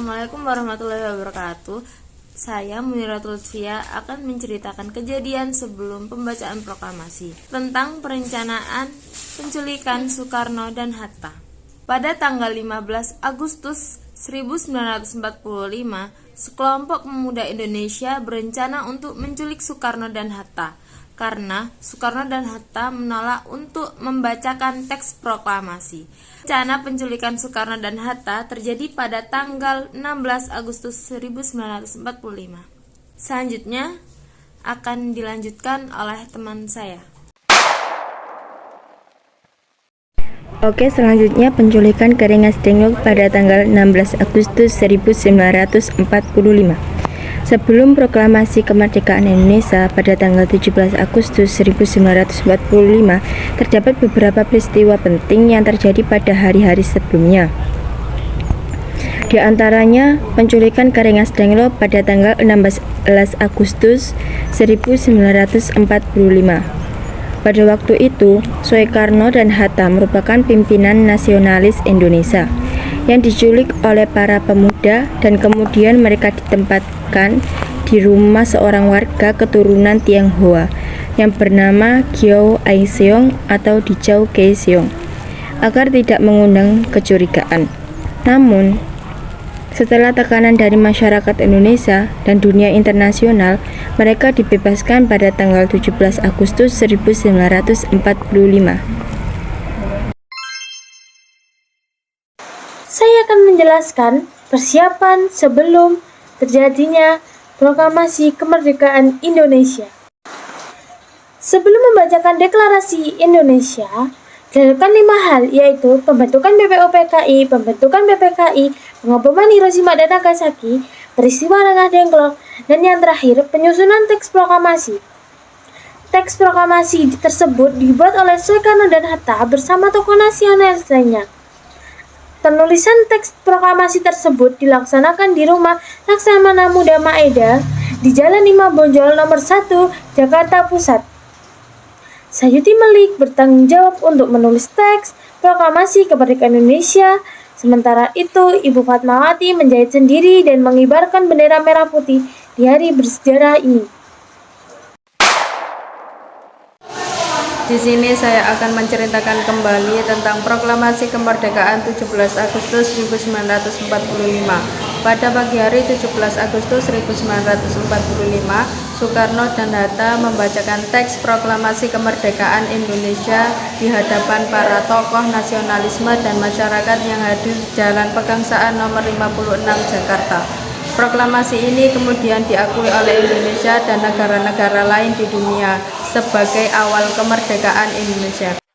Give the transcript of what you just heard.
Assalamualaikum warahmatullahi wabarakatuh. Saya Muniratul Lutfia akan menceritakan kejadian sebelum pembacaan proklamasi tentang perencanaan penculikan Soekarno dan Hatta. Pada tanggal 15 Agustus 1945, sekelompok pemuda Indonesia berencana untuk menculik Soekarno dan Hatta karena Soekarno dan Hatta menolak untuk membacakan teks proklamasi. Rencana penculikan Soekarno dan Hatta terjadi pada tanggal 16 Agustus 1945. Selanjutnya akan dilanjutkan oleh teman saya. Oke, selanjutnya penculikan Karengas Dengklok pada tanggal 16 Agustus 1945. Sebelum proklamasi kemerdekaan Indonesia pada tanggal 17 Agustus 1945, terdapat beberapa peristiwa penting yang terjadi pada hari-hari sebelumnya. Di antaranya, penculikan Karengas Dengklok pada tanggal 16 Agustus 1945. Pada waktu itu, Soekarno dan Hatta merupakan pimpinan nasionalis Indonesia yang diculik oleh para pemuda dan kemudian mereka ditempatkan di rumah seorang warga keturunan Tionghoa yang bernama Gyo Ai Seong atau Dijau Kei Seong agar tidak mengundang kecurigaan. Namun, setelah tekanan dari masyarakat Indonesia dan dunia internasional, mereka dibebaskan pada tanggal 17 Agustus 1945. Saya akan menjelaskan persiapan sebelum terjadinya proklamasi kemerdekaan Indonesia. Sebelum membacakan deklarasi Indonesia, dilakukan 5 hal, yaitu pembentukan BPUPKI, pembentukan BPKI, pengoboman Hiroshima dan Nagasaki, peristiwa Karengas Dengklok, dan yang terakhir penyusunan teks proklamasi. Teks proklamasi tersebut dibuat oleh Soekarno dan Hatta bersama tokoh nasionalis lainnya. Penulisan teks proklamasi tersebut dilaksanakan di rumah Laksamana Muda Maeda di Jalan 5 Bonjol nomor 1, Jakarta Pusat. Sayuti Melik bertanggung jawab untuk menulis teks proklamasi kemerdekaan Indonesia. Sementara itu, Ibu Fatmawati menjahit sendiri dan mengibarkan bendera merah putih di hari bersejarah ini. Di sini saya akan menceritakan kembali tentang proklamasi kemerdekaan 17 Agustus 1945. Pada pagi hari 17 Agustus 1945, Soekarno dan Hatta membacakan teks proklamasi kemerdekaan Indonesia di hadapan para tokoh nasionalisme dan masyarakat yang hadir di Jalan Pegangsaan nomor 56 Jakarta. Proklamasi ini kemudian diakui oleh Indonesia dan negara-negara lain di dunia sebagai awal kemerdekaan Indonesia.